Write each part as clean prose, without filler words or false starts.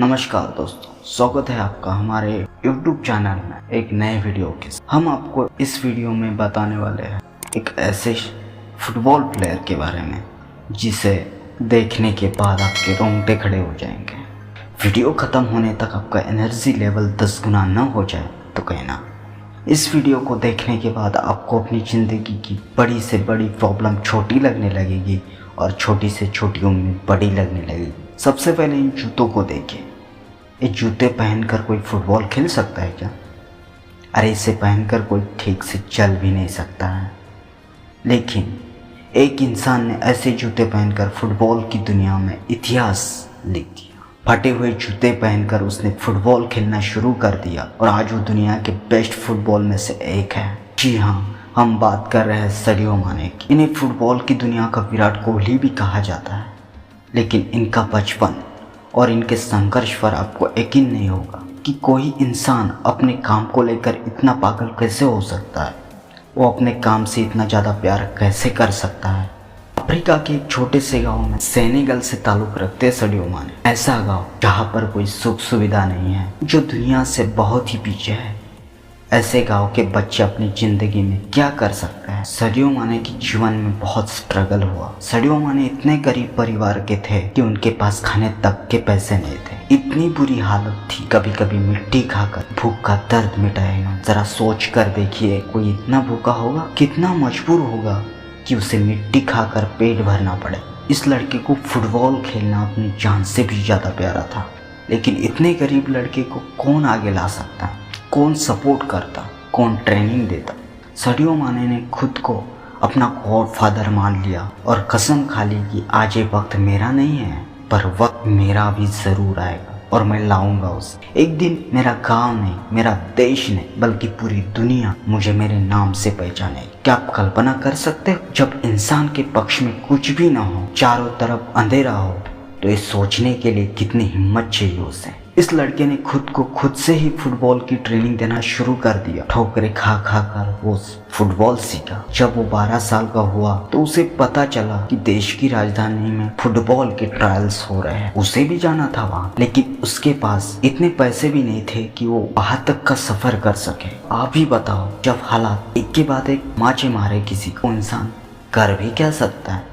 नमस्कार दोस्तों, स्वागत है आपका हमारे YouTube चैनल में एक नए वीडियो के साथ। हम आपको इस वीडियो में बताने वाले हैं एक ऐसे फुटबॉल प्लेयर के बारे में जिसे देखने के बाद आपके रोंगटे खड़े हो जाएंगे। वीडियो ख़त्म होने तक आपका एनर्जी लेवल 10 गुना न हो जाए तो कहना। इस वीडियो को देखने के बाद आपको अपनी ज़िंदगी की बड़ी से बड़ी प्रॉब्लम छोटी लगने लगेगी और छोटी से छोटी उम्मीद बड़ी लगने लगेगी। सबसे पहले इन जूतों को देखें। ये जूते पहनकर कोई फुटबॉल खेल सकता है क्या? अरे इसे पहनकर कोई ठीक से चल भी नहीं सकता है। लेकिन एक इंसान ने ऐसे जूते पहनकर फुटबॉल की दुनिया में इतिहास लिख दिया। फटे हुए जूते पहनकर उसने फुटबॉल खेलना शुरू कर दिया और आज वो दुनिया के बेस्ट फुटबॉल में से एक है। जी हाँ, हम बात कर रहे हैं सडियो माने की। इन्हें फुटबॉल की दुनिया का विराट कोहली भी कहा जाता है। लेकिन इनका बचपन और इनके संघर्ष पर आपको यकीन नहीं होगा कि कोई इंसान अपने काम को लेकर इतना पागल कैसे हो सकता है। वो अपने काम से इतना ज़्यादा प्यार कैसे कर सकता है। अफ्रीका के एक छोटे से गांव में सेनेगल से ताल्लुक़ रखते सडियो माने। ऐसा गांव जहां पर कोई सुख सुविधा नहीं है, जो दुनिया से बहुत ही पीछे है। ऐसे गांव के बच्चे अपनी ज़िंदगी में क्या कर सकते हैं। सडियो माने के जीवन में बहुत स्ट्रगल हुआ। सडियो माने इतने गरीब परिवार के थे कि उनके पास खाने तक के पैसे नहीं थे। इतनी बुरी हालत थी, कभी कभी मिट्टी खाकर भूख का दर्द मिटाएगा। जरा सोच कर देखिए, कोई इतना भूखा होगा, कितना मजबूर होगा कि उसे मिट्टी खाकर पेट भरना पड़े। इस लड़के को फुटबॉल खेलना अपनी जान से भी ज़्यादा प्यारा था। लेकिन इतने गरीब लड़के को कौन आगे ला सकता, कौन सपोर्ट करता, कौन ट्रेनिंग देता। सडियो माने ने खुद को अपना गॉड फादर मान लिया और कसम खा ली कि आज ये वक्त मेरा नहीं है, पर वक्त मेरा भी ज़रूर आएगा और मैं लाऊंगा उसे। एक दिन मेरा गांव नहीं, मेरा देश नहीं, बल्कि पूरी दुनिया मुझे मेरे नाम से पहचानेगी। क्या आप कल्पना कर सकते हो, जब इंसान के पक्ष में कुछ भी ना हो, चारों तरफ अंधेरा हो, तो ये सोचने के लिए कितनी हिम्मत चाहिए उसे। इस लड़के ने खुद को खुद से ही फुटबॉल की ट्रेनिंग देना शुरू कर दिया। ठोकरें खा खा कर वो फुटबॉल सीखा। जब वो 12 साल का हुआ तो उसे पता चला कि देश की राजधानी में फुटबॉल के ट्रायल्स हो रहे हैं। उसे भी जाना था वहाँ, लेकिन उसके पास इतने पैसे भी नहीं थे कि वो वहाँ तक का सफर कर सके। आप ही बताओ, जब हालात एक के बाद एक माचे मारे किसी को, इंसान कर भी क्या सकता है।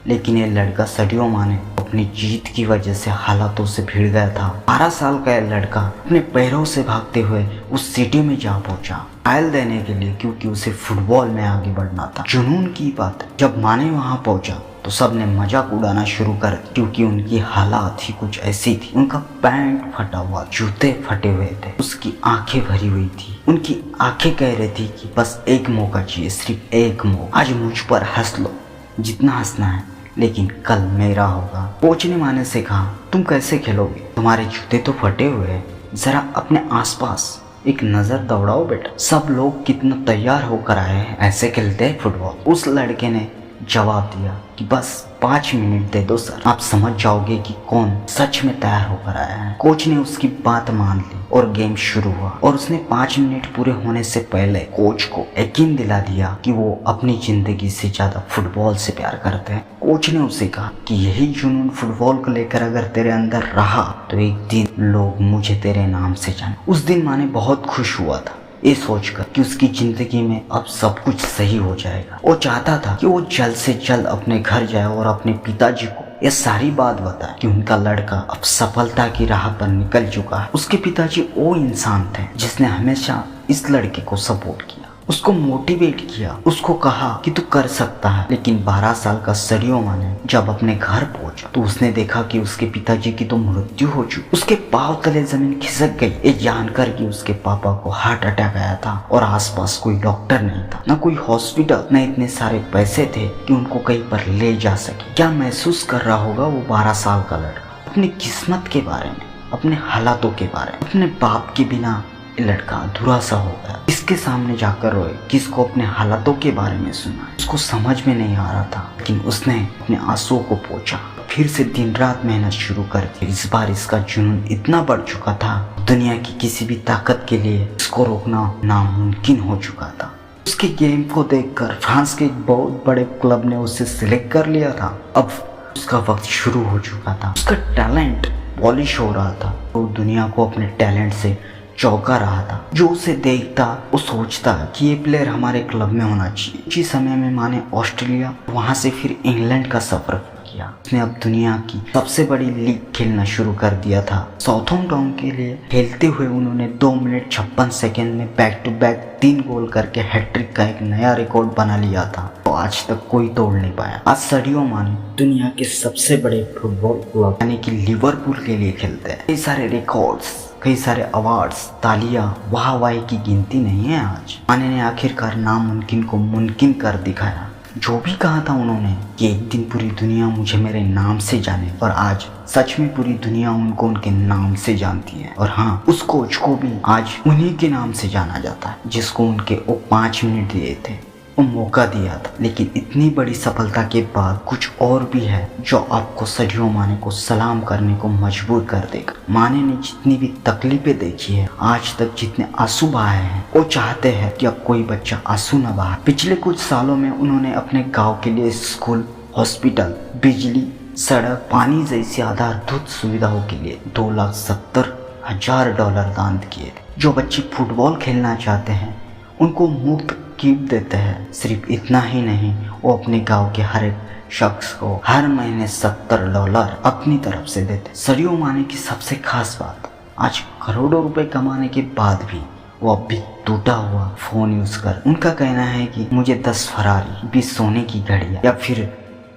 लेकिन ये लड़का सडियो माने अपनी जीत की वजह से हालातों से भिड़ गया था। 12 साल का यह लड़का अपने पैरों से भागते हुए उस सिटी में जा पहुंचा ट्रायल देने के लिए, क्योंकि उसे फुटबॉल में आगे बढ़ना था। जुनून की बात, जब माने वहां पहुंचा तो सबने मजाक उड़ाना शुरू कर दिया, क्योंकि उनकी हालात ही कुछ ऐसी थी। उनका पैंट फटा हुआ, जूते फटे हुए थे, उसकी आंखें भरी हुई थी। उनकी आंखें कह रही थी कि बस एक मौका चाहिए, सिर्फ एक मौका। आज मुझ पर हंस लो जितना हंसना है, लेकिन कल मेरा होगा। कोच ने माने से कहा, तुम कैसे खेलोगे, तुम्हारे जूते तो फटे हुए हैं, जरा अपने आसपास एक नज़र दौड़ाओ बेटा। सब लोग कितना तैयार होकर आए हैं, ऐसे खेलते हैं फुटबॉल। उस लड़के ने जवाब दिया कि बस 5 मिनट दे दो सर, आप समझ जाओगे कि कौन सच में तैयार होकर आया है। कोच ने उसकी बात मान ली और गेम शुरू हुआ। और उसने 5 मिनट पूरे होने से पहले कोच को यकीन दिला दिया कि वो अपनी जिंदगी से ज्यादा फुटबॉल से प्यार करते हैं। कोच ने उसे कहा कि यही जुनून फुटबॉल को लेकर अगर तेरे अंदर रहा तो एक दिन लोग मुझे तेरे नाम से जाने। उस दिन माने बहुत खुश हुआ था, ये सोचकर कि उसकी जिंदगी में अब सब कुछ सही हो जाएगा। वो चाहता था कि वो जल्द से जल्द अपने घर जाए और अपने पिताजी को ये सारी बात बताए कि उनका लड़का अब सफलता की राह पर निकल चुका है। उसके पिताजी वो इंसान थे जिसने हमेशा इस लड़के को सपोर्ट किया, उसको मोटिवेट किया, उसको कहा कि तू कर सकता है। लेकिन 12 साल का सडियो माने जब अपने घर पहुंचा तो उसने देखा कि उसके पिताजी की तो मृत्यु हो चुकी। उसके पांव तले जमीन खिसक गई, ये जानकर कि उसके पापा को हार्ट अटैक आया था और आसपास कोई डॉक्टर नहीं था, न कोई हॉस्पिटल, न इतने सारे पैसे थे कि उनको कहीं पर ले जा सके। क्या महसूस कर रहा होगा वो 12 साल का लड़का अपनी किस्मत के बारे में, अपने हालातों के बारे में। अपने बाप के बिना लड़का अधूरा सा हो गया। इसके सामने जाकर रोए, किसको अपने हालातों के बारे में सुना। उसको समझ में नहीं आ रहा था, लेकिन उसने अपने आंसुओं को पोंछा, फिर से दिन रात मेहनत शुरू कर दी। इस बार इसका जुनून इतना बढ़ चुका था, दुनिया की किसी भी ताकत के लिए इसको रोकना नामुमकिन हो चुका था। उसके गेम को देखकर फ्रांस के एक बहुत बड़े क्लब ने उसे सिलेक्ट कर लिया था। अब उसका वक्त शुरू हो चुका था। उसका टैलेंट पॉलिश हो रहा था, वो दुनिया को अपने टैलेंट से चौंका रहा था। जो उसे देखता वो सोचता कि ये प्लेयर हमारे क्लब में होना चाहिए। उसी समय में माँ ने ऑस्ट्रेलिया, वहाँ से फिर इंग्लैंड का सफर किया। उसने अब दुनिया की सबसे बड़ी लीग खेलना शुरू कर दिया था। साउथहैम्पटन के लिए खेलते हुए उन्होंने 2 मिनट 56 सेकेंड में बैक टू बैक 3 गोल करके हैट्रिक का एक नया रिकॉर्ड बना लिया था, तो आज तक कोई तोड़ नहीं पाया। आज सैडियो माने दुनिया के सबसे बड़े फुटबॉल क्लब यानी कि लिवरपूल के लिए खेलते हैं। कई सारे रिकॉर्ड्स, कई सारे अवार्ड्स, तालियां, वाहवाही की गिनती नहीं है। आज माने ने आखिरकार नामुमकिन को मुमकिन कर दिखाया। जो भी कहा था उन्होंने कि एक दिन पूरी दुनिया मुझे मेरे नाम से जाने, और आज सच में पूरी दुनिया उनको उनके नाम से जानती है। और हाँ, उस कोच को भी आज उन्हीं के नाम से जाना जाता है जिसको उनके वो 5 मिनट दिए थे, वो मौका दिया था। लेकिन इतनी बड़ी सफलता के बाद कुछ और भी है जो आपको सैडियो माने को सलाम करने को मजबूर कर देगा। माने ने जितनी भी तकलीफें देखी है, आज तक जितने आंसू बहाए हैं, वो चाहते हैं कि अब कोई बच्चा आंसू न बहाए। पिछले कुछ सालों में उन्होंने अपने गाँव के लिए स्कूल, हॉस्पिटल, बिजली, सड़क, पानी जैसी आधारभूत सुविधाओं के लिए $2,70,000 दान किए। जो बच्चे फुटबॉल खेलना चाहते हैं उनको मुफ्त किट देते हैं। सिर्फ इतना ही नहीं, वो अपने गांव के हर एक शख्स को हर महीने $70 अपनी तरफ से देते। सैडियो माने की सबसे खास बात, आज करोड़ों रुपए कमाने के बाद भी वो अब भी टूटा हुआ फोन यूज कर। उनका कहना है कि मुझे 10 फरारी, 20 सोने की घड़ियां या फिर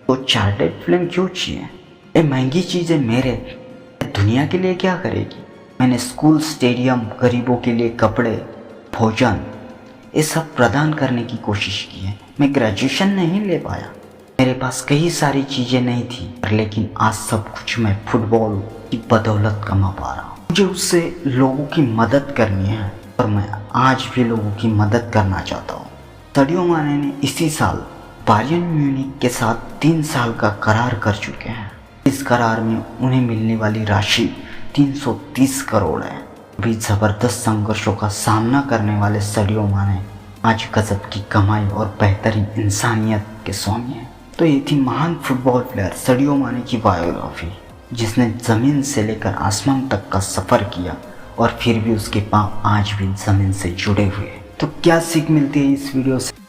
तो चार्टर्ड प्लेन क्यों चाहिए? ये महंगी चीजें मेरे दुनिया के लिए क्या करेगी? मैंने स्कूल, स्टेडियम, गरीबों के लिए कपड़े, भोजन, ये सब प्रदान करने की कोशिश की है। मैं ग्रेजुएशन नहीं ले पाया, मेरे पास कई सारी चीज़ें नहीं थी, लेकिन आज सब कुछ मैं फुटबॉल की बदौलत कमा पा रहा हूँ। मुझे उससे लोगों की मदद करनी है और मैं आज भी लोगों की मदद करना चाहता हूँ। सैडियो माने ने इसी साल बायर्न म्यूनिख के साथ 3 साल का करार कर चुके हैं। इस करार में उन्हें मिलने वाली राशि 330 करोड़ है। भी जबरदस्त संघर्षों का सामना करने वाले सैडियो माने आज गजब की कमाई और बेहतरीन इंसानियत के स्वामी हैं। तो ये थी महान फुटबॉल प्लेयर सैडियो माने की बायोग्राफी, जिसने ज़मीन से लेकर आसमान तक का सफ़र किया और फिर भी उसके पाँव आज भी ज़मीन से जुड़े हुए हैं। तो क्या सीख मिलती है इस वीडियो से?